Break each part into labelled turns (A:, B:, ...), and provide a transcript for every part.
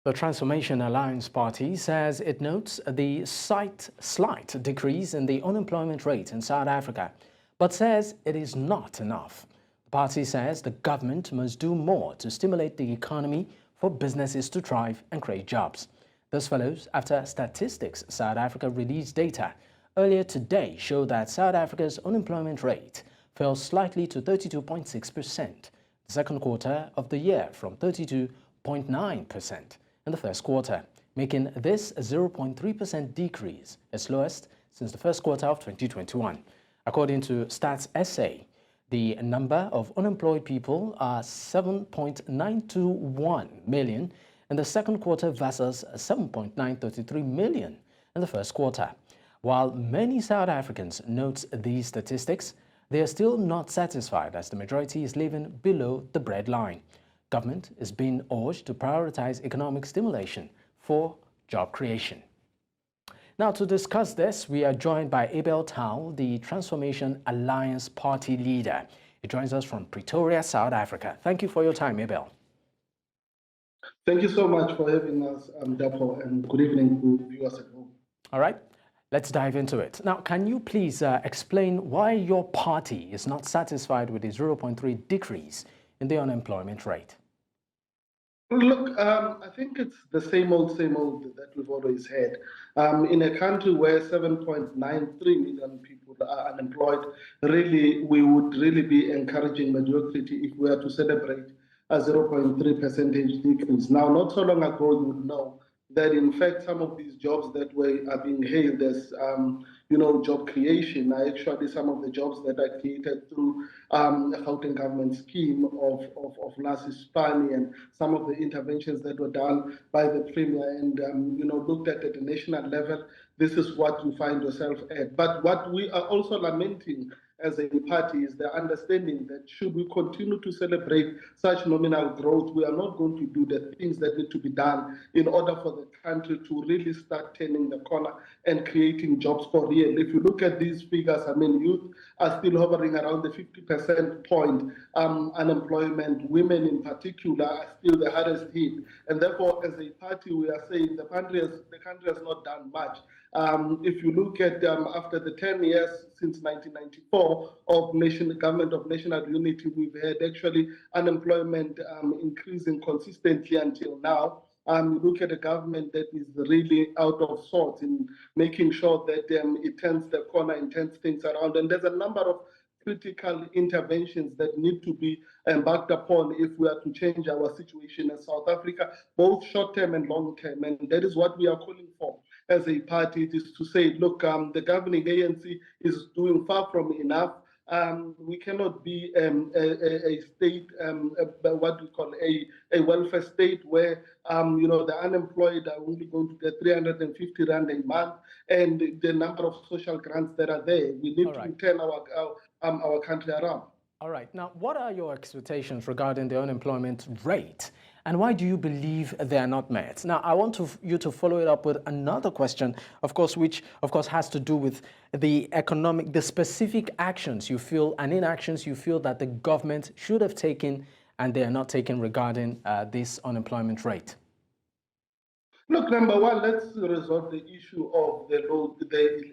A: The Transformation Alliance Party says it notes the slight decrease in the unemployment rate in South Africa, but says it is not enough. The party says the government must do more to stimulate the economy for businesses to thrive and create jobs. This follows after Statistics South Africa released data earlier today showed that South Africa's unemployment rate fell slightly to 32.6% the second quarter of the year from 32.9% in the first quarter, making this a 0.3% decrease, its lowest since the first quarter of 2021. According to Stats SA, the number of unemployed people are 7.921 million in the second quarter versus 7.933 million in the first quarter. While many South Africans note these statistics, they are still not satisfied as the majority is living below the breadline. Government is being urged to prioritize economic stimulation for job creation. Now, to discuss this, we are joined by Abel Tau, the Transformation Alliance Party leader. He joins us from Pretoria, South Africa. Thank you for your time, Abel.
B: Thank you so much for having us, Dapo, and good evening to viewers at home.
A: All right, let's dive into it. Now, can you please explain why your party is not satisfied with the 0.3 decrease in the unemployment rate?
B: Look, I think it's the same old that we've always had. In a country where 7.93 million people are unemployed, really, we would really be encouraging mediocrity if we were to celebrate a 0.3 percentage decrease. Now, not so long ago, you would know that in fact some of these jobs that are being hailed as job creation are actually some of the jobs that are created through a Gauteng government scheme of Nasi Spani and some of the interventions that were done by the Premier and looked at the national level. This is what you find yourself at. But what we are also lamenting as a party is the understanding that should we continue to celebrate such nominal growth, we are not going to do the things that need to be done in order for the country to really start turning the corner and creating jobs for real. If you look at these figures, I mean, youth are still hovering around the 50% point unemployment. Women in particular are still the hardest hit. And therefore, as a party, we are saying the country has not done much. If you look at after the 10 years since 1994 of government of national unity, we've had actually unemployment increasing consistently until now. Look at a government that is really out of sorts in making sure that it turns the corner and turns things around. And there's a number of critical interventions that need to be embarked upon if we are to change our situation as South Africa, both short-term and long-term. And that is what we are calling for as a party. It is to say, look, the governing ANC is doing far from enough. We cannot be a state, what we call a welfare state where, the unemployed are only going to get 350 Rand a month and the number of social grants that are there. We need to turn our country around.
A: All right. Now, what are your expectations regarding the unemployment rate? And why do you believe they are not met? Now, I want you to follow it up with another question, of course, which, of course, has to do with the specific actions you feel and inactions you feel that the government should have taken and they are not taking regarding this unemployment rate.
B: Look, number one, let's resolve the issue of the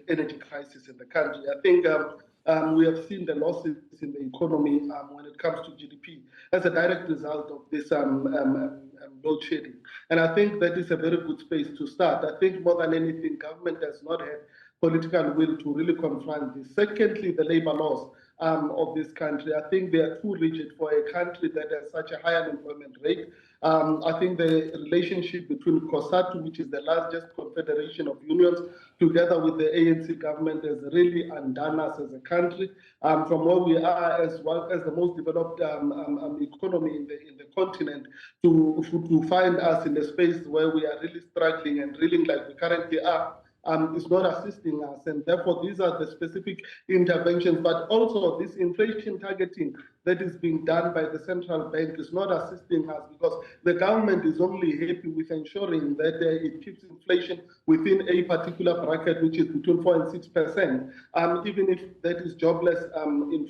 B: energy crisis in the country. I think we have seen the losses in the economy when it comes to GDP as a direct result of this load shedding. And I think that is a very good space to start. I think more than anything, government has not had political will to really confront this. Secondly, the labor laws of this country. I think they are too rigid for a country that has such a high unemployment rate. I think the relationship between COSATU, which is the largest confederation of unions, together with the ANC government has really undone us as a country. From where we are as well as the most developed economy in the continent to find us in a space where we are really struggling and reeling like we currently are. Is not assisting us, and therefore these are the specific interventions, but also this inflation targeting that is being done by the central bank is not assisting us, because the government is only happy with ensuring that it keeps inflation within a particular bracket, which is between 4 and 6%, even if that is jobless in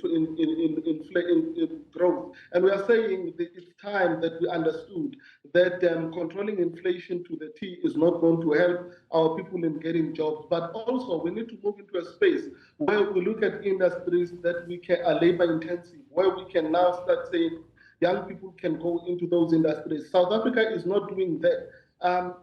B: growth. And we are saying that it's time that we understood that controlling inflation to the T is not going to help our people in getting jobs. But also, we need to move into a space where we look at industries that are labor intensive, where we can now start saying young people can go into those industries. South Africa is not doing that.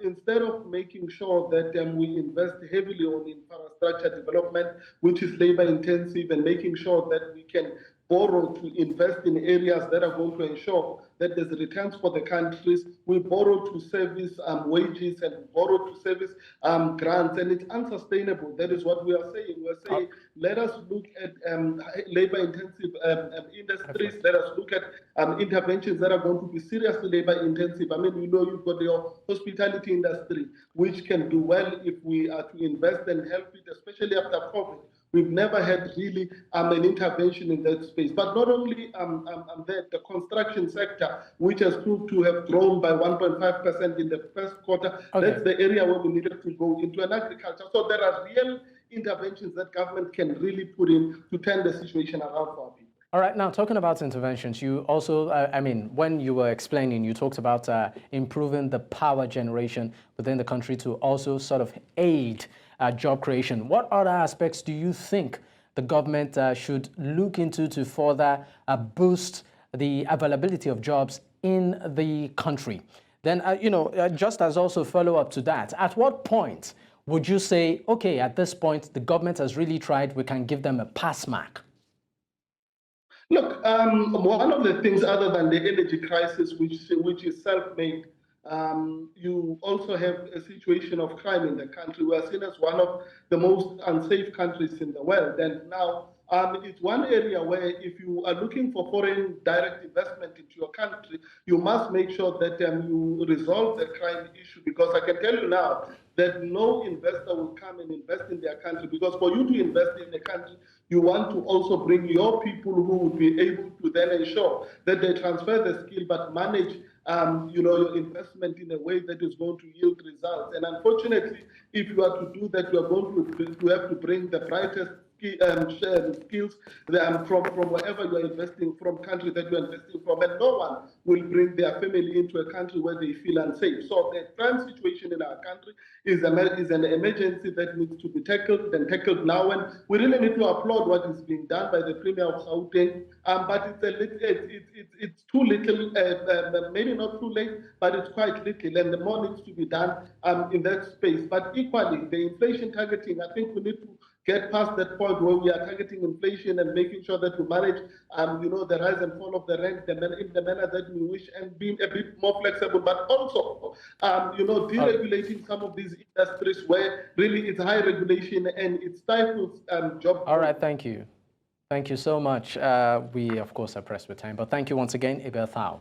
B: Instead of making sure that we invest heavily on infrastructure development, which is labor intensive, and making sure that we can borrow to invest in areas that are going to ensure that there's returns for the countries. We borrow to service wages, and borrow to service grants, and it's unsustainable. That is what we are saying. We're saying, let us look at labor-intensive industries. Let us look at interventions that are going to be seriously labor-intensive. I mean, you've got your hospitality industry, which can do well if we are to invest and help it, especially after COVID. We've never had really an intervention in that space. But not only that, the construction sector, which has proved to have grown by 1.5% in the first quarter, that's the area where we needed to go into, an agriculture. So there are real interventions that government can really put in to turn the situation around for our people.
A: All right, now talking about interventions, you also, when you were explaining, you talked about improving the power generation within the country to also sort of aid job creation. What other aspects do you think the government should look into to further boost the availability of jobs in the country? Then, just as also follow up to that, at what point would you say, okay, at this point, the government has really tried, we can give them a pass mark?
B: Look, one of the things other than the energy crisis, which is self-made, you also have a situation of crime in the country. We are seen as one of the most unsafe countries in the world. And now it's one area where if you are looking for foreign direct investment into your country, you must make sure that you resolve the crime issue, because I can tell you now that no investor will come and invest in their country, because for you to invest in the country, you want to also bring your people who will be able to then ensure that they transfer the skill but manage your investment in a way that is going to yield results. And unfortunately, if you are to do that, you are going to have to bring the brightest skills from wherever you are investing, from country that you are investing from, and no one will bring their family into a country where they feel unsafe. So the crime situation in our country is an emergency that needs to be tackled now, and we really need to applaud what is being done by the Premier of Gauteng. But it's too little, maybe not too late, but it's quite little, and the more needs to be done in that space. But equally, the inflation targeting, I think we need to get past that point where we are targeting inflation and making sure that we manage, the rise and fall of the rent in the manner that we wish, and being a bit more flexible, but also, deregulating some of these industries where really it's high regulation and it stifles job.
A: All right, thank you. Thank you so much. We, of course, are pressed with time, but thank you once again, Abel Thao.